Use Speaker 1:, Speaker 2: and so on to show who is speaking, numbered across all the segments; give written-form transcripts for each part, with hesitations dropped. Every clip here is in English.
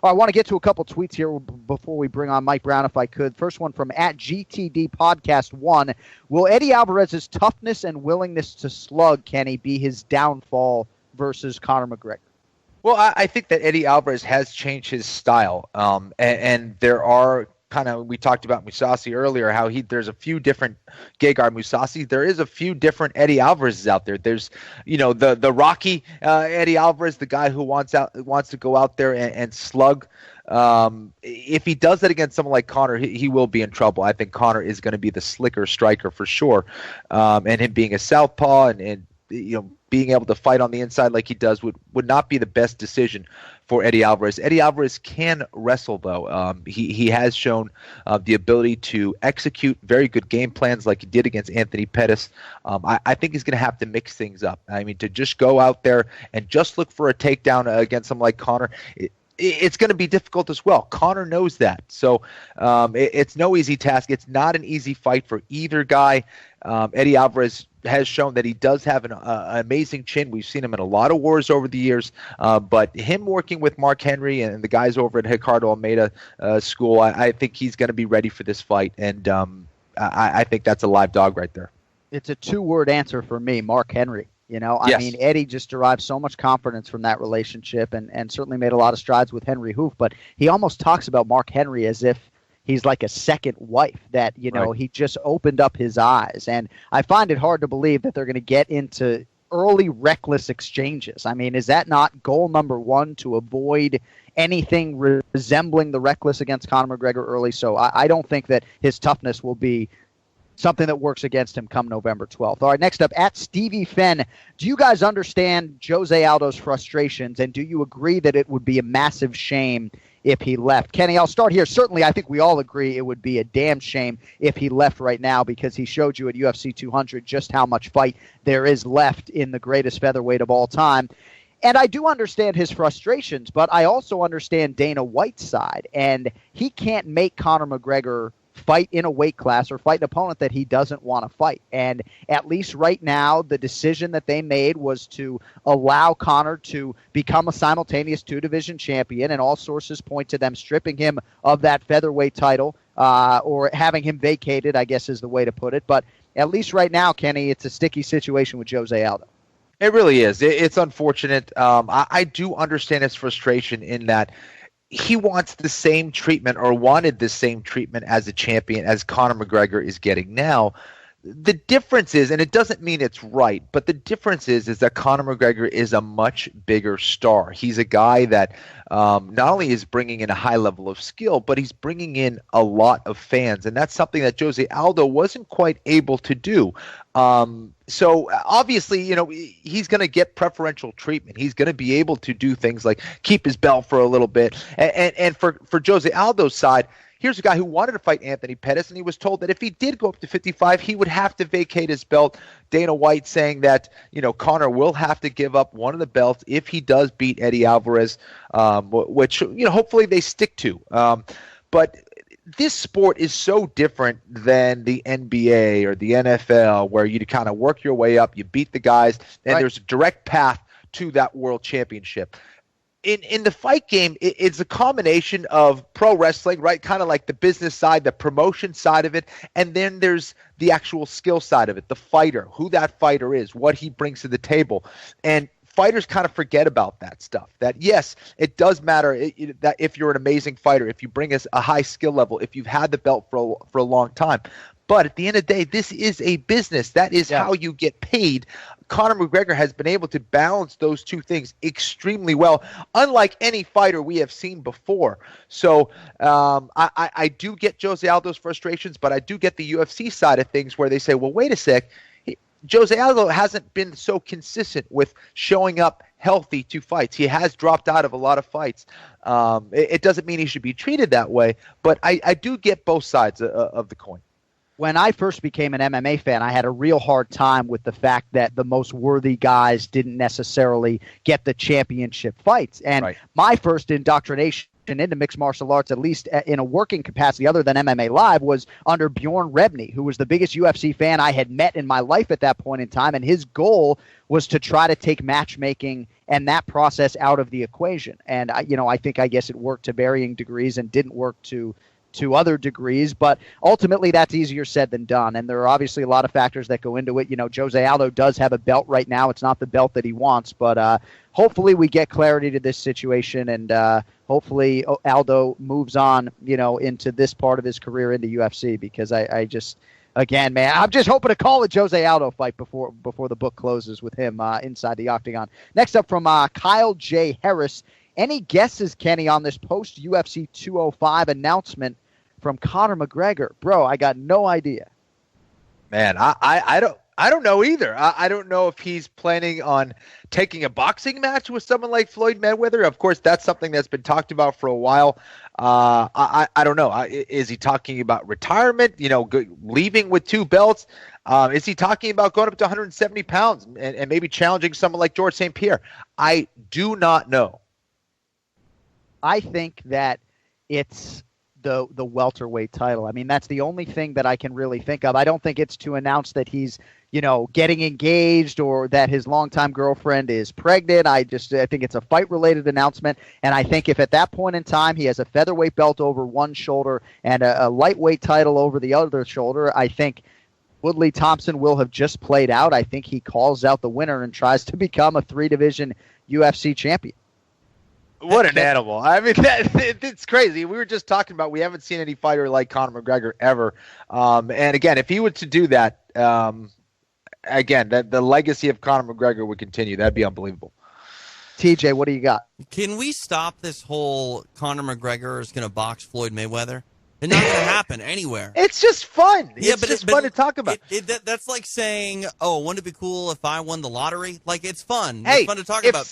Speaker 1: I want to get to a couple tweets here before we bring on Mike Brown, if I could. First one from @GTD Podcast 1. Will Eddie Alvarez's toughness and willingness to slug, Kenny, be his downfall versus Conor McGregor?
Speaker 2: Well, I think that Eddie Alvarez has changed his style, and there are we talked about Mousasi earlier, how there's a few different Gegard Mousasi. There is a few different Eddie Alvarez's out there. There's, the Rocky Eddie Alvarez, the guy who wants to go out there and slug. If he does that against someone like Conor, he will be in trouble. I think Conor is going to be the slicker striker for sure, and him being a southpaw and being able to fight on the inside like he does would not be the best decision for Eddie Alvarez. Eddie Alvarez can wrestle, though. He has shown the ability to execute very good game plans like he did against Anthony Pettis. I think he's going to have to mix things up. I mean, to just go out there and just look for a takedown against someone like Conor, it's going to be difficult as well. Conor knows that. So it's no easy task. It's not an easy fight for either guy. Eddie Alvarez has shown that he does have an amazing chin. We've seen him in a lot of wars over the years, but him working with Mark Henry and the guys over at Ricardo Almeida school, I think he's going to be ready for this fight, and I think that's a live dog right there.
Speaker 1: It's a two-word answer for me, Mark Henry. I
Speaker 2: Yes.
Speaker 1: mean, Eddie just derived so much confidence from that relationship and certainly made a lot of strides with Henry Hoof, but he almost talks about Mark Henry as if he's like a second wife, that,
Speaker 2: Right.
Speaker 1: he just opened up his eyes. And I find it hard to believe that they're going to get into early reckless exchanges. I mean, is that not goal number one, to avoid anything resembling the reckless against Conor McGregor early? So I don't think that his toughness will be something that works against him come November 12th. All right, next up, @Stevie Fenn. Do you guys understand Jose Aldo's frustrations, and do you agree that it would be a massive shame if he left? Kenny, I'll start here. Certainly, I think we all agree it would be a damn shame if he left right now, because he showed you at UFC 200 just how much fight there is left in the greatest featherweight of all time. And I do understand his frustrations, but I also understand Dana White's side, and he can't make Conor McGregor fight in a weight class or fight an opponent that he doesn't want to fight. And at least right now, the decision that they made was to allow Conor to become a simultaneous two-division champion, and all sources point to them stripping him of that featherweight title or having him vacated, I guess is the way to put it. But at least right now, Kenny, it's a sticky situation with Jose Aldo.
Speaker 2: It really is. It's unfortunate. I do understand his frustration in that he wants the same treatment, or wanted the same treatment as a champion as Conor McGregor is getting now. The difference is, and it doesn't mean it's right, but the difference is that Conor McGregor is a much bigger star. He's a guy that not only is bringing in a high level of skill, but he's bringing in a lot of fans, and that's something that Jose Aldo wasn't quite able to do. So obviously, he's going to get preferential treatment. He's going to be able to do things like keep his belt for a little bit. And for Jose Aldo's side, here's a guy who wanted to fight Anthony Pettis, and he was told that if he did go up to 55, he would have to vacate his belt. Dana White saying that, Conor will have to give up one of the belts if he does beat Eddie Alvarez, which, hopefully they stick to. But this sport is so different than the NBA or the NFL, where you kind of work your way up, you beat the guys, and
Speaker 1: Right.
Speaker 2: there's a direct path to that world championship. In the fight game, it's a combination of pro wrestling, right? Kind of like the business side, the promotion side of it, and then there's the actual skill side of it, the fighter, who that fighter is, what he brings to the table. And fighters kind of forget about that stuff. That, yes, it does matter that if you're an amazing fighter, if you bring us a high skill level, if you've had the belt for a long time. But at the end of the day, this is a business. That is how you get paid. Conor McGregor has been able to balance those two things extremely well, unlike any fighter we have seen before. So I do get Jose Aldo's frustrations, but I do get the UFC side of things where they say, well, wait a sec. Jose Aldo hasn't been so consistent with showing up healthy to fights. He has dropped out of a lot of fights. It doesn't mean he should be treated that way, but I do get both sides of the coin.
Speaker 1: When I first became an MMA fan, I had a real hard time with the fact that the most worthy guys didn't necessarily get the championship fights. And
Speaker 2: Right.
Speaker 1: my first indoctrination into mixed martial arts, at least in a working capacity other than MMA Live, was under Bjorn Rebney, who was the biggest UFC fan I had met in my life at that point in time. And his goal was to try to take matchmaking and that process out of the equation. And, I guess it worked to varying degrees and didn't work to other degrees, but ultimately that's easier said than done. And there are obviously a lot of factors that go into it. Jose Aldo does have a belt right now. It's not the belt that he wants, but hopefully we get clarity to this situation, and hopefully Aldo moves on, into this part of his career in the UFC, because I just, again, man, I'm just hoping to call a Jose Aldo fight before the book closes with him inside the octagon. Next up from Kyle J. Harris. Any guesses, Kenny, on this post-UFC 205 announcement from Conor McGregor? Bro, I got no idea.
Speaker 2: Man, I don't know either. I don't know if he's planning on taking a boxing match with someone like Floyd Mayweather. Of course, that's something that's been talked about for a while. I don't know. Is he talking about retirement, leaving with 2 belts? Is he talking about going up to 170 pounds and maybe challenging someone like George St. Pierre? I do not know.
Speaker 1: I think that it's the welterweight title. I mean, that's the only thing that I can really think of. I don't think it's to announce that he's, getting engaged or that his longtime girlfriend is pregnant. I think it's a fight-related announcement, and I think if at that point in time he has a featherweight belt over one shoulder and a lightweight title over the other shoulder, I think Woodley Thompson will have just played out. I think he calls out the winner and tries to become a 3-division UFC champion.
Speaker 2: What an animal. I mean, it's crazy. We were just talking about we haven't seen any fighter like Conor McGregor ever. And again, if he were to do that, again, the legacy of Conor McGregor would continue. That'd be unbelievable.
Speaker 1: TJ, what do you got?
Speaker 3: Can we stop this whole Conor McGregor is going to box Floyd Mayweather? It's not going to happen anywhere.
Speaker 2: It's just fun.
Speaker 3: Yeah,
Speaker 2: it's just fun to talk about.
Speaker 3: That's like saying, "Oh, wouldn't it be cool if I won the lottery?" Like, it's fun.
Speaker 2: Hey,
Speaker 3: it's fun to talk about.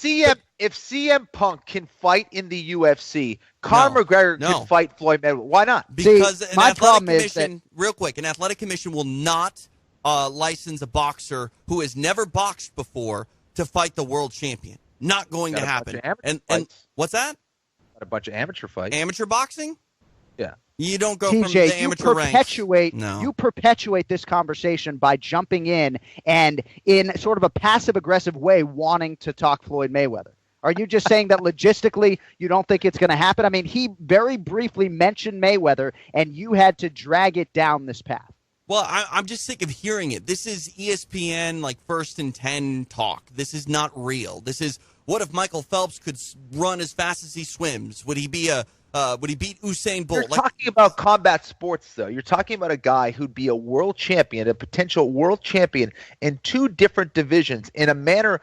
Speaker 2: If CM Punk can fight in the UFC, Conor McGregor can fight Floyd Mayweather. Why not?
Speaker 3: Because
Speaker 1: an athletic
Speaker 3: commission, real quick, an athletic commission will not license a boxer who has never boxed before to fight the world champion. Not going to happen. And what's that?
Speaker 2: Got a bunch of amateur fights.
Speaker 3: Amateur boxing?
Speaker 2: Yeah.
Speaker 3: You don't go
Speaker 1: TJ,
Speaker 3: from the amateur ranks.
Speaker 1: You perpetuate this conversation by jumping in and in sort of a passive-aggressive way wanting to talk Floyd Mayweather. Are you just saying that logistically you don't think it's going to happen? I mean, he very briefly mentioned Mayweather, and you had to drag it down this path.
Speaker 3: Well, I'm just sick of hearing it. This is ESPN, like, 1st and 10 talk. This is not real. This is, what if Michael Phelps could run as fast as he swims? Would he beat Usain Bolt?
Speaker 2: You're talking about combat sports, though. You're talking about a guy who'd be a world champion, a potential world champion in 2 different divisions in a manner,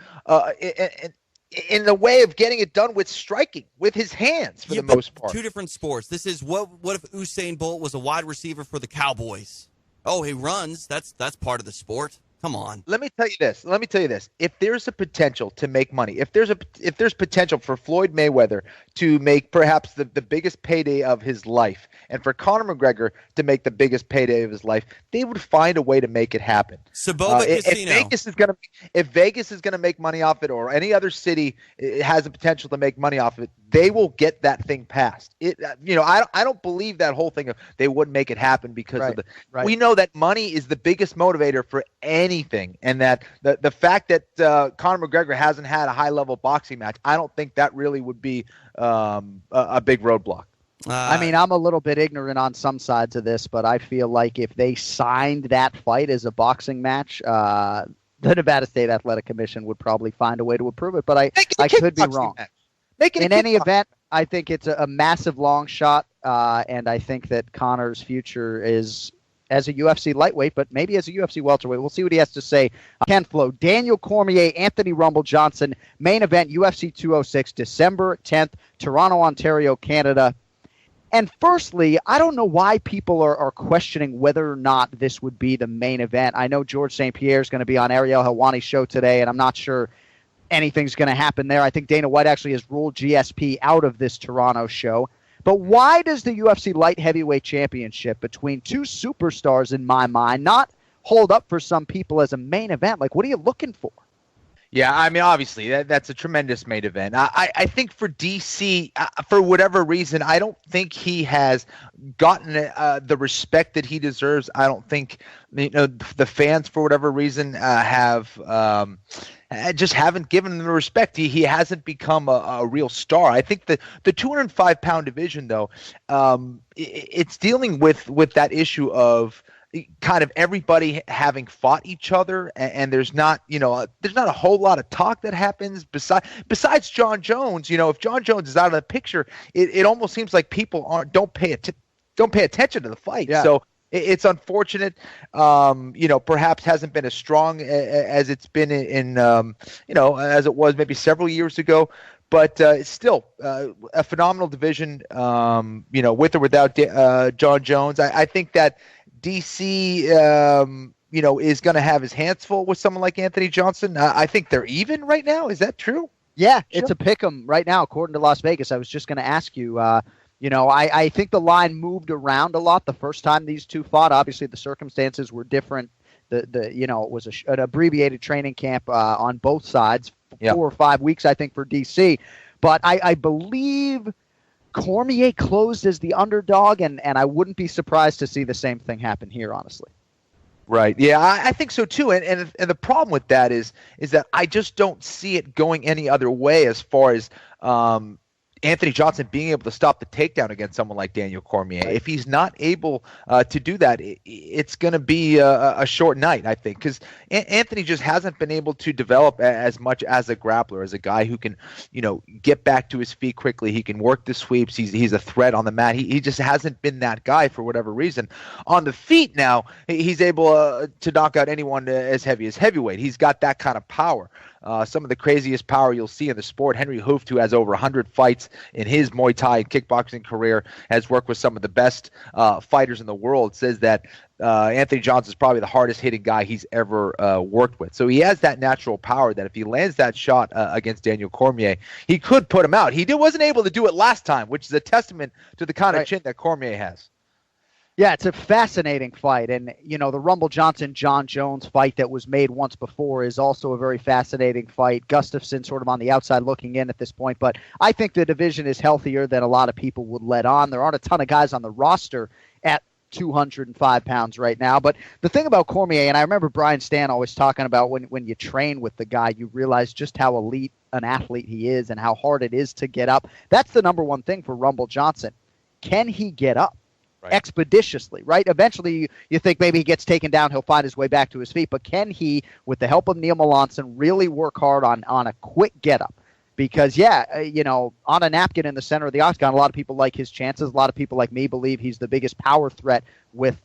Speaker 2: in the way of getting it done with striking, with his hands for the most part.
Speaker 3: 2 different sports. This is, what if Usain Bolt was a wide receiver for the Cowboys? Oh, he runs. That's part of the sport. Come on.
Speaker 2: Let me tell you this. If there's a potential to make money, if there's potential for Floyd Mayweather to make perhaps the biggest payday of his life, and for Conor McGregor to make the biggest payday of his life, they would find a way to make it happen.
Speaker 3: Saboba Casino.
Speaker 2: If Vegas is gonna make money off it, or any other city has the potential to make money off of it, they will get that thing passed. I don't believe that whole thing of they wouldn't make it happen because we know that money is the biggest motivator for anything, and that the fact that Conor McGregor hasn't had a high-level boxing match, I don't think that really would be a big roadblock.
Speaker 1: I mean, I'm a little bit ignorant on some sides of this, but I feel like if they signed that fight as a boxing match, the Nevada State Athletic Commission would probably find a way to approve it, but I could be wrong. In any event, I think it's a massive long shot, and I think that Conor's future is as a UFC lightweight, but maybe as a UFC welterweight. We'll see what he has to say. Ken Flo, Daniel Cormier, Anthony Rumble Johnson, main event UFC 206, December 10th, Toronto, Ontario, Canada. And firstly, I don't know why people are questioning whether or not this would be the main event. I know George St. Pierre is going to be on Ariel Helwani's show today, and I'm not sure anything's going to happen there. I think Dana White actually has ruled GSP out of this Toronto show. But why does the UFC Light Heavyweight Championship between 2 superstars, in my mind, not hold up for some people as a main event? Like, what are you looking for?
Speaker 2: Yeah, I mean, obviously, that's a tremendous main event. I think for DC, for whatever reason, I don't think he has gotten the respect that he deserves. I don't think, the fans, for whatever reason, have just haven't given him the respect. He hasn't become a real star. I think the 205-pound division, though, it's dealing with that issue of kind of everybody having fought each other, and there's not a whole lot of talk that happens besides John Jones. If John Jones is out of the picture, it almost seems like people don't pay attention to the fight.
Speaker 1: Yeah.
Speaker 2: So it's unfortunate. Perhaps hasn't been as strong as it's been as it was maybe several years ago. But it's still a phenomenal division, with or without John Jones. I think that DC, is going to have his hands full with someone like Anthony Johnson. I think they're even right now. Is that true?
Speaker 1: Yeah, it's a pick 'em right now, according to Las Vegas. I was just going to ask you. I think the line moved around a lot the first time these two fought. Obviously, the circumstances were different. It was an abbreviated training camp on both sides, 4 or 5 weeks, I think, for DC. But I believe Cormier closed as the underdog, and I wouldn't be surprised to see the same thing happen here, honestly.
Speaker 2: Right. Yeah, I think so too. And the problem with that is that I just don't see it going any other way as far as Anthony Johnson being able to stop the takedown against someone like Daniel Cormier. Right. If he's not able to do that, it's going to be a short night, I think, because Anthony just hasn't been able to develop as much as a grappler, as a guy who can, get back to his feet quickly. He can work the sweeps. He's a threat on the mat. He just hasn't been that guy for whatever reason. On the feet now, he's able to knock out anyone as heavy as heavyweight. He's got that kind of power. Some of the craziest power you'll see in the sport. Henry Hooft, who has over 100 fights in his Muay Thai and kickboxing career, has worked with some of the best fighters in the world, says that Anthony Johnson is probably the hardest hitting guy he's ever worked with. So he has that natural power that if he lands that shot against Daniel Cormier, he could put him out. He wasn't able to do it last time, which is a testament to the kind of chin that Cormier has.
Speaker 1: Yeah, it's a fascinating fight. And, the Rumble Johnson-John Jones fight that was made once before is also a very fascinating fight. Gustafsson sort of on the outside looking in at this point. But I think the division is healthier than a lot of people would let on. There aren't a ton of guys on the roster at 205 pounds right now. But the thing about Cormier, and I remember Brian Stan always talking about when you train with the guy, you realize just how elite an athlete he is and how hard it is to get up. That's the number one thing for Rumble Johnson. Can he get up? Right. Expeditiously, right? Eventually, you think maybe he gets taken down, he'll find his way back to his feet. But can he, with the help of Neil Melanson, really work hard on a quick get-up? Because, on a napkin in the center of the octagon, a lot of people like his chances. A lot of people like me believe he's the biggest power threat with,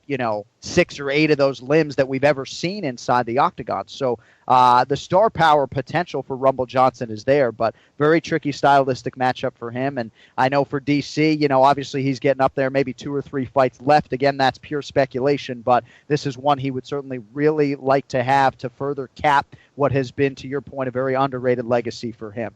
Speaker 1: 6 or 8 of those limbs that we've ever seen inside the octagon. So the star power potential for Rumble Johnson is there, but very tricky stylistic matchup for him. And I know for DC, obviously he's getting up there, maybe 2 or 3 fights left. Again, that's pure speculation, but this is one he would certainly really like to have to further cap what has been, to your point, a very underrated legacy for him.